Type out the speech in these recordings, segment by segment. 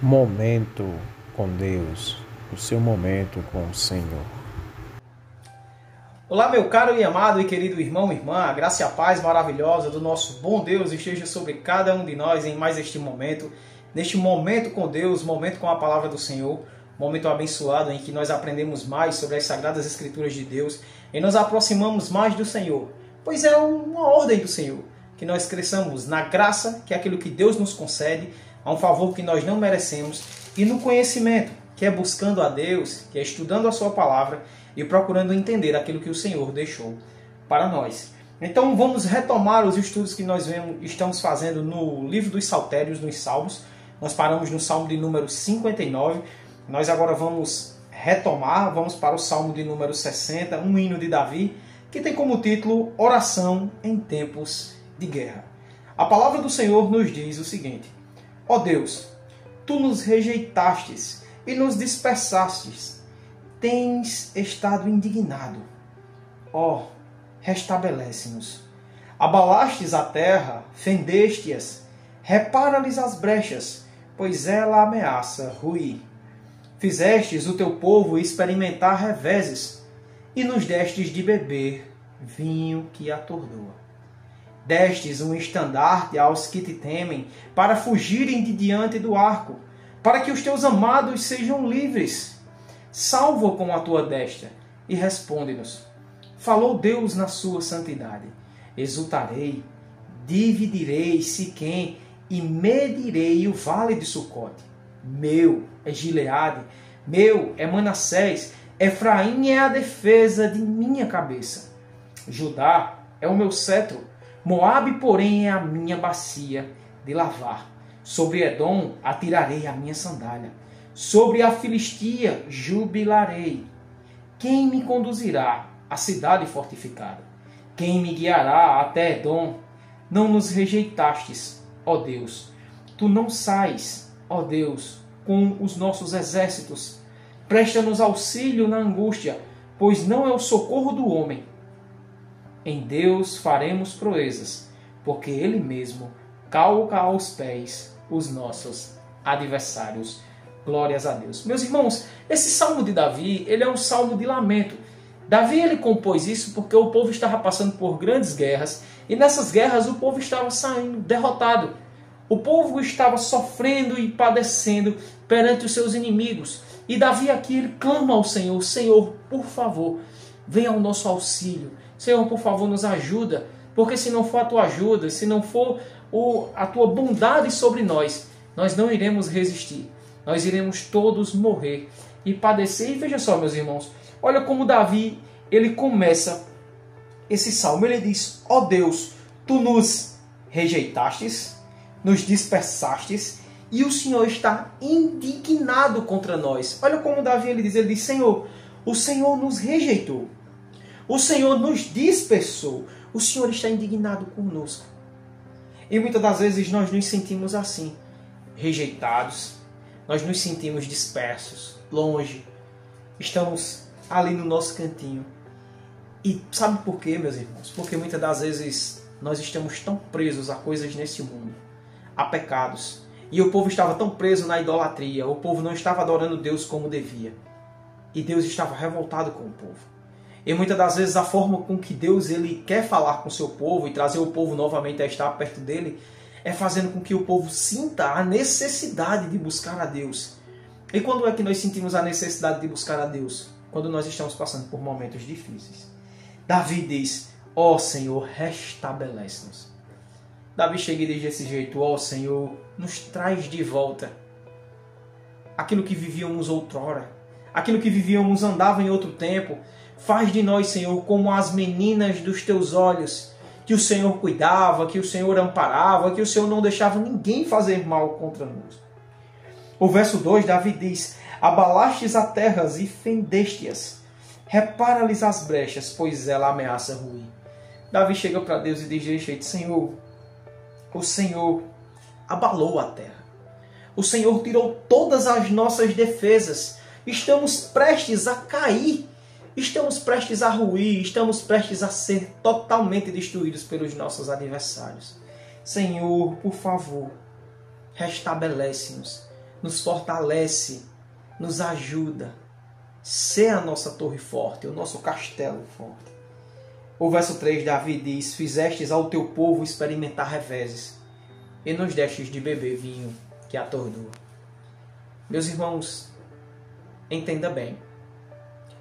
Momento com Deus, o seu momento com o Senhor. Olá, meu caro e amado e querido irmão e irmã, a graça e a paz maravilhosa do nosso bom Deus esteja sobre cada um de nós em mais este momento, neste momento com Deus, momento com a palavra do Senhor, momento abençoado em que nós aprendemos mais sobre as Sagradas Escrituras de Deus e nos aproximamos mais do Senhor, pois é uma ordem do Senhor, que nós cresçamos na graça, que é aquilo que Deus nos concede, a um favor que nós não merecemos, e no conhecimento, que é buscando a Deus, que é estudando a sua palavra e procurando entender aquilo que o Senhor deixou para nós. Então vamos retomar os estudos que nós estamos fazendo no livro dos Saltérios, nos Salmos. Nós paramos no Salmo de número 59. Nós agora vamos retomar, vamos para o Salmo de número 60, um hino de Davi, que tem como título Oração em Tempos de Guerra. A palavra do Senhor nos diz o seguinte: Ó Deus, Tu nos rejeitastes e nos dispersastes. Tens estado indignado. Ó, restabelece-nos. Abalastes a terra, fendeste-as, repara-lhes as brechas, pois ela ameaça ruir. Fizestes o teu povo experimentar reveses, e nos destes de beber vinho que atordoa. Destes um estandarte aos que te temem, para fugirem de diante do arco, para que os teus amados sejam livres. Salva com a tua destra e responde-nos. Falou Deus na sua santidade. Exultarei, dividirei Siquém e medirei o vale de Sucote. Meu é Gileade, meu é Manassés, Efraim é a defesa de minha cabeça. Judá é o meu cetro, Moabe, porém, é a minha bacia de lavar. Sobre Edom atirarei a minha sandália. Sobre a Filistia jubilarei. Quem me conduzirá à cidade fortificada? Quem me guiará até Edom? Não nos rejeitastes, ó Deus. Tu não sais, ó Deus, com os nossos exércitos. Presta-nos auxílio na angústia, pois não é o socorro do homem. Em Deus faremos proezas, porque Ele mesmo calca aos pés os nossos adversários. Glórias a Deus. Meus irmãos, esse salmo de Davi, ele é um salmo de lamento. Davi ele compôs isso porque o povo estava passando por grandes guerras, e nessas guerras o povo estava saindo derrotado. O povo estava sofrendo e padecendo perante os seus inimigos. E Davi aqui ele clama ao Senhor: Senhor, por favor, venha ao nosso auxílio. Senhor, por favor, nos ajuda, porque se não for a tua ajuda, se não for a tua bondade sobre nós, nós não iremos resistir. Nós iremos todos morrer e padecer. E veja só, meus irmãos, olha como Davi, ele começa esse salmo. Ele diz: ó Deus, Tu nos rejeitastes, nos dispersastes, e o Senhor está indignado contra nós. Olha como Davi ele diz: Senhor, o Senhor nos rejeitou. O Senhor nos dispersou. O Senhor está indignado conosco. E muitas das vezes nós nos sentimos assim, rejeitados. Nós nos sentimos dispersos, longe. Estamos ali no nosso cantinho. E sabe por quê, meus irmãos? Porque muitas das vezes nós estamos tão presos a coisas nesse mundo, a pecados. E o povo estava tão preso na idolatria. O povo não estava adorando Deus como devia. E Deus estava revoltado com o povo. E muitas das vezes a forma com que Deus ele quer falar com o seu povo e trazer o povo novamente a estar perto dele é fazendo com que o povo sinta a necessidade de buscar a Deus. E quando é que nós sentimos a necessidade de buscar a Deus? Quando nós estamos passando por momentos difíceis. Davi diz: ó Senhor, restabelece-nos. Davi chega e diz desse jeito: ó Senhor, nos traz de volta aquilo que vivíamos outrora, aquilo que vivíamos andava em outro tempo. Faz de nós, Senhor, como as meninas dos teus olhos, que o Senhor cuidava, que o Senhor amparava, que o Senhor não deixava ninguém fazer mal contra nós. O verso 2, Davi diz: abalastes a terras e fendeste-as, repara-lhes as brechas, pois ela ameaça ruir. Davi chega para Deus e diz desse jeito: Senhor, o Senhor abalou a terra. O Senhor tirou todas as nossas defesas. Estamos prestes a cair. Estamos prestes a ruir, estamos prestes a ser totalmente destruídos pelos nossos adversários. Senhor, por favor, restabelece-nos. nos fortalece, nos ajuda. Ser a nossa torre forte, o nosso castelo forte. O verso 3, Davi diz: fizestes ao teu povo experimentar reveses, e nos destes de beber vinho que atordoa. Meus irmãos, entenda bem.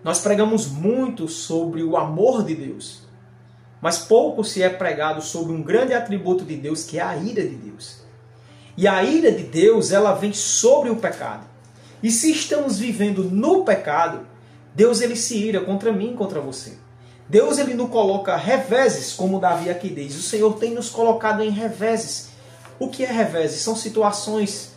Nós pregamos muito sobre o amor de Deus, mas pouco se é pregado sobre um grande atributo de Deus, que é a ira de Deus. E a ira de Deus, ela vem sobre o pecado. E se estamos vivendo no pecado, Deus ele se ira contra mim e contra você. Deus ele nos coloca reveses, como Davi aqui diz. O Senhor tem nos colocado em reveses. O que é reveses? São situações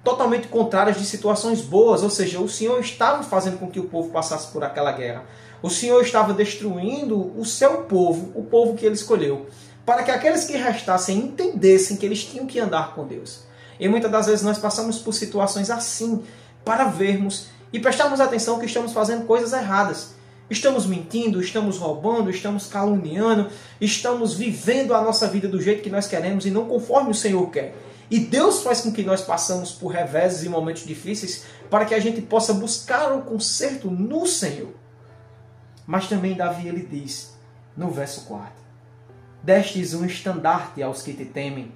totalmente contrárias de situações boas. Ou seja, o Senhor estava fazendo com que o povo passasse por aquela guerra. O Senhor estava destruindo o seu povo, o povo que ele escolheu, para que aqueles que restassem entendessem que eles tinham que andar com Deus. E muitas das vezes nós passamos por situações assim, para vermos e prestarmos atenção que estamos fazendo coisas erradas. Estamos mentindo, estamos roubando, estamos caluniando, estamos vivendo a nossa vida do jeito que nós queremos e não conforme o Senhor quer. E Deus faz com que nós passamos por reveses e momentos difíceis para que a gente possa buscar o conserto no Senhor. Mas também Davi ele diz no verso 4: destes um estandarte aos que te temem,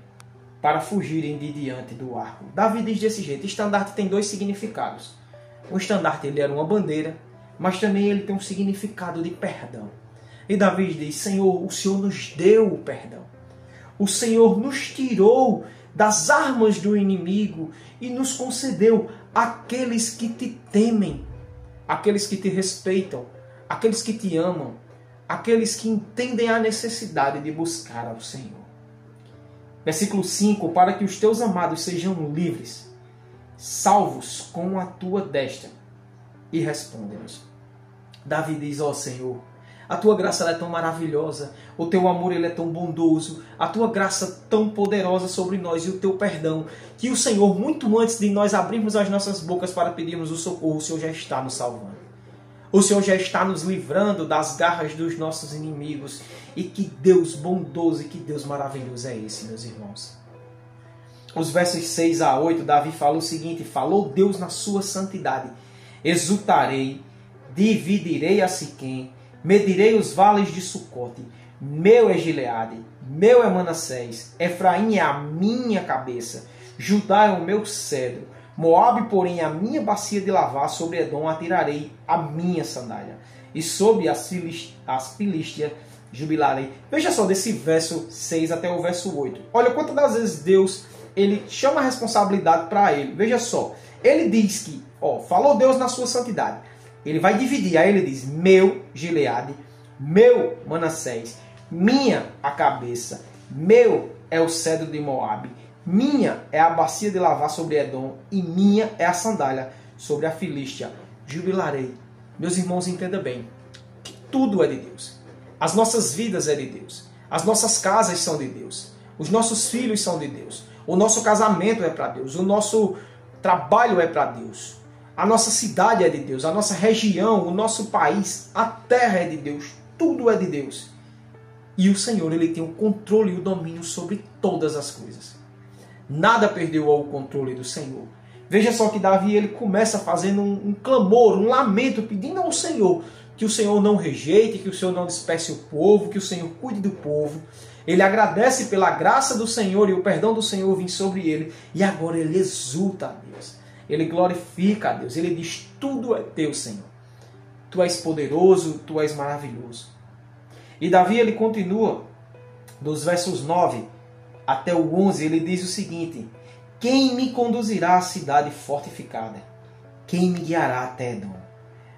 para fugirem de diante do arco. Davi diz desse jeito. Estandarte tem dois significados. O estandarte ele era uma bandeira, mas também ele tem um significado de perdão. E Davi diz: Senhor, o Senhor nos deu o perdão. O Senhor nos tirou das armas do inimigo e nos concedeu aqueles que te temem, aqueles que te respeitam, aqueles que te amam, aqueles que entendem a necessidade de buscar ao Senhor. Versículo 5, para que os teus amados sejam livres, salvos com a tua destra, e responde-nos. Davi diz: ó Senhor, a tua graça ela é tão maravilhosa, o teu amor ele é tão bondoso, a tua graça tão poderosa sobre nós e o teu perdão, que o Senhor, muito antes de nós abrirmos as nossas bocas para pedirmos o socorro, o Senhor já está nos salvando. O Senhor já está nos livrando das garras dos nossos inimigos. E que Deus bondoso e que Deus maravilhoso é esse, meus irmãos. Os versos 6 a 8, Davi fala o seguinte: falou Deus na sua santidade: exultarei, dividirei a Siquém, medirei os vales de Sucote. Meu é Gileade, meu é Manassés, Efraim é a minha cabeça, Judá é o meu cedro. Moabe, porém, a minha bacia de lavar, sobre Edom atirarei a minha sandália, e sobre as Filístias jubilarei. Veja só, desse verso 6 até o verso 8. Olha quantas das vezes Deus ele chama a responsabilidade para ele. Veja só, ele diz que, falou Deus na sua santidade. Ele vai dividir, aí ele diz: meu Gileade, meu Manassés, minha a cabeça, meu é o cedro de Moabe, minha é a bacia de lavar sobre Edom, e minha é a sandália sobre a Filístia. Jubilarei. Meus irmãos, entenda bem que tudo é de Deus. As nossas vidas é de Deus. As nossas casas são de Deus. Os nossos filhos são de Deus. O nosso casamento é para Deus. O nosso trabalho é para Deus. A nossa cidade é de Deus. A nossa região, o nosso país, a terra é de Deus. Tudo é de Deus. E o Senhor ele tem o controle e o domínio sobre todas as coisas. Nada perdeu ao controle do Senhor. Veja só que Davi ele começa fazendo um clamor, um lamento, pedindo ao Senhor que o Senhor não rejeite, que o Senhor não disperse o povo, que o Senhor cuide do povo. Ele agradece pela graça do Senhor e o perdão do Senhor vir sobre ele. E agora ele exulta a Deus. Ele glorifica a Deus. Ele diz: tudo é teu, Senhor. Tu és poderoso, tu és maravilhoso. E Davi ele continua, dos versos 9 até o 11, ele diz o seguinte: quem me conduzirá à cidade fortificada? Quem me guiará até Edom?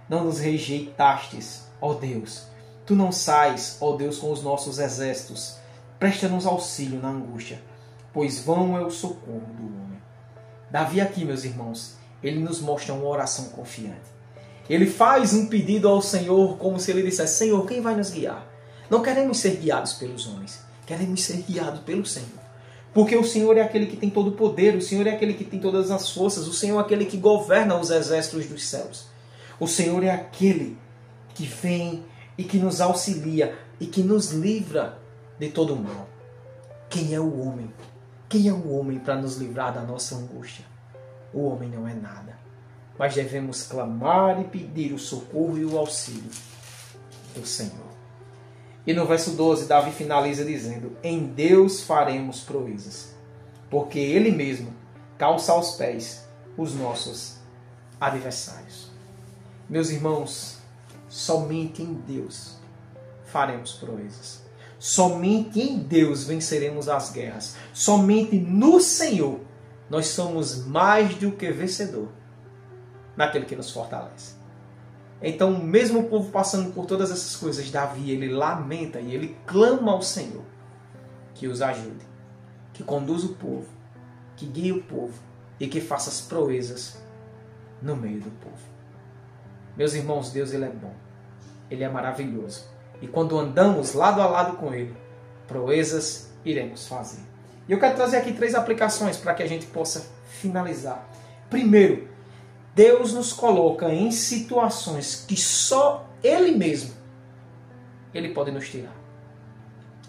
Não nos rejeitastes, ó Deus. Tu não sais, ó Deus, com os nossos exércitos. Presta-nos auxílio na angústia, pois vão é o socorro do homem. Davi aqui, meus irmãos, ele nos mostra uma oração confiante. Ele faz um pedido ao Senhor como se ele dissesse: Senhor, quem vai nos guiar? Não queremos ser guiados pelos homens, queremos ser guiados pelo Senhor. Porque o Senhor é aquele que tem todo o poder, o Senhor é aquele que tem todas as forças, o Senhor é aquele que governa os exércitos dos céus. O Senhor é aquele que vem e que nos auxilia e que nos livra de todo o mal. Quem é o homem? Quem é o homem para nos livrar da nossa angústia? o homem não é nada. Mas devemos clamar e pedir o socorro e o auxílio do Senhor. E no verso 12, Davi finaliza dizendo: em Deus faremos proezas, porque Ele mesmo calça aos pés os nossos adversários. Meus irmãos, somente em Deus faremos proezas. Somente em Deus venceremos as guerras. Somente no Senhor nós somos mais do que vencedor naquele que nos fortalece. Então, mesmo o povo passando por todas essas coisas, Davi, ele lamenta e ele clama ao Senhor que os ajude, que conduza o povo, que guie o povo e que faça as proezas no meio do povo. Meus irmãos, Deus, ele é bom, ele é maravilhoso. E quando andamos lado a lado com ele, proezas iremos fazer. E eu quero trazer aqui 3 aplicações para que a gente possa finalizar. Primeiro, Deus nos coloca em situações que só Ele mesmo, Ele pode nos tirar.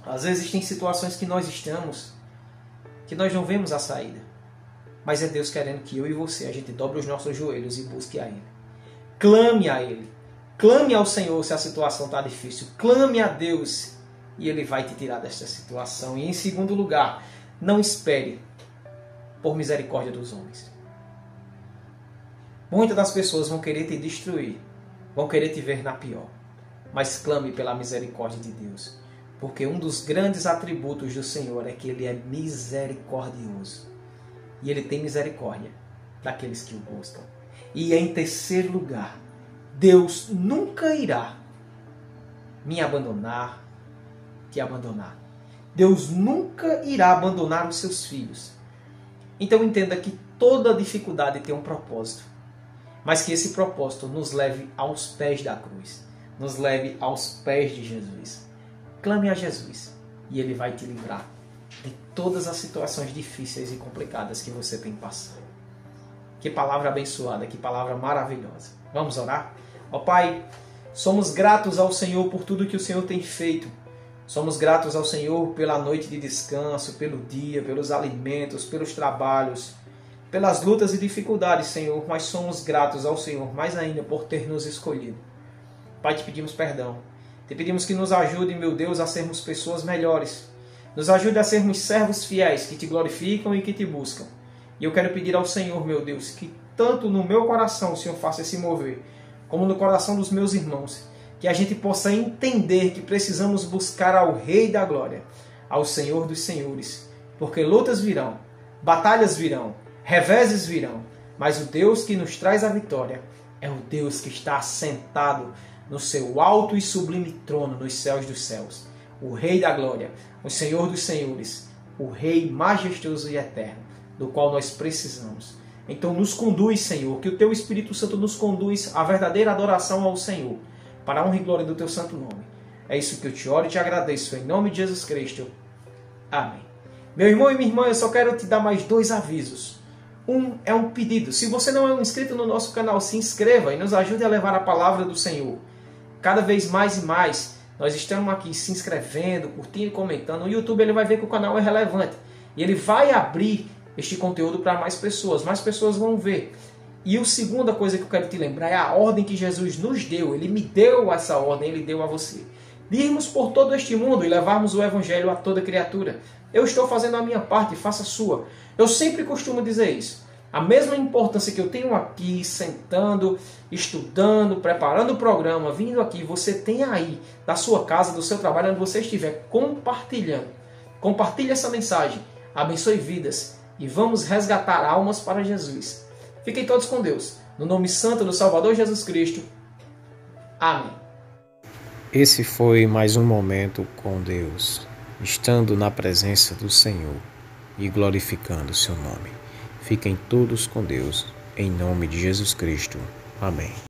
Às vezes tem situações que nós estamos, que nós não vemos a saída. Mas é Deus querendo que eu e você, a gente dobre os nossos joelhos e busque a Ele. Clame a Ele. Clame ao Senhor se a situação está difícil. Clame a Deus e Ele vai te tirar desta situação. E em segundo lugar, não espere por misericórdia dos homens. Muitas das pessoas vão querer te destruir, vão querer te ver na pior. Mas clame pela misericórdia de Deus. Porque um dos grandes atributos do Senhor é que Ele é misericordioso. E Ele tem misericórdia daqueles que o buscam. E em terceiro lugar, Deus nunca irá me abandonar, te abandonar. Deus nunca irá abandonar os seus filhos. Então entenda que toda dificuldade tem um propósito. Mas que esse propósito nos leve aos pés da cruz. Nos leve aos pés de Jesus. Clame a Jesus e Ele vai te livrar de todas as situações difíceis e complicadas que você tem passado. Que palavra abençoada, que palavra maravilhosa. Vamos orar? Ó Pai, somos gratos ao Senhor por tudo que o Senhor tem feito. Somos gratos ao Senhor pela noite de descanso, pelo dia, pelos alimentos, pelos trabalhos, pelas lutas e dificuldades, Senhor. Mas somos gratos ao Senhor mais ainda por ter nos escolhido. Pai, te pedimos perdão. Te pedimos que nos ajude, meu Deus, a sermos pessoas melhores. Nos ajude a sermos servos fiéis, que te glorificam e que te buscam. E eu quero pedir ao Senhor, meu Deus, que tanto no meu coração o Senhor faça esse mover, como no coração dos meus irmãos, que a gente possa entender que precisamos buscar ao Rei da Glória, ao Senhor dos Senhores, porque lutas virão, batalhas virão, reveses virão, mas o Deus que nos traz a vitória é o Deus que está assentado no seu alto e sublime trono nos céus dos céus, o Rei da Glória, o Senhor dos Senhores, o Rei majestoso e eterno, do qual nós precisamos. Então nos conduz, Senhor, que o Teu Espírito Santo nos conduz à verdadeira adoração ao Senhor, para a honra e glória do Teu santo nome. É isso que eu te oro e te agradeço, em nome de Jesus Cristo. Amém. Meu irmão e minha irmã, eu só quero te dar mais 2 avisos. Um é um pedido. Se você não é um inscrito no nosso canal, se inscreva e nos ajude a levar a palavra do Senhor. Cada vez mais e mais, nós estamos aqui se inscrevendo, curtindo e comentando. O YouTube ele vai ver que o canal é relevante. E ele vai abrir este conteúdo para mais pessoas vão ver. E a segunda coisa que eu quero te lembrar é a ordem que Jesus nos deu. Ele me deu essa ordem, Ele deu a você. De irmos por todo este mundo e levarmos o Evangelho a toda criatura. Eu estou fazendo a minha parte, faça a sua. Eu sempre costumo dizer isso. A mesma importância que eu tenho aqui, sentando, estudando, preparando o programa, vindo aqui, você tem aí, da sua casa, do seu trabalho, onde você estiver, compartilhando. Compartilhe essa mensagem. Abençoe vidas. E vamos resgatar almas para Jesus. Fiquem todos com Deus. No nome santo do Salvador Jesus Cristo. Amém. Esse foi mais um momento com Deus, estando na presença do Senhor e glorificando o seu nome. Fiquem todos com Deus, em nome de Jesus Cristo. Amém.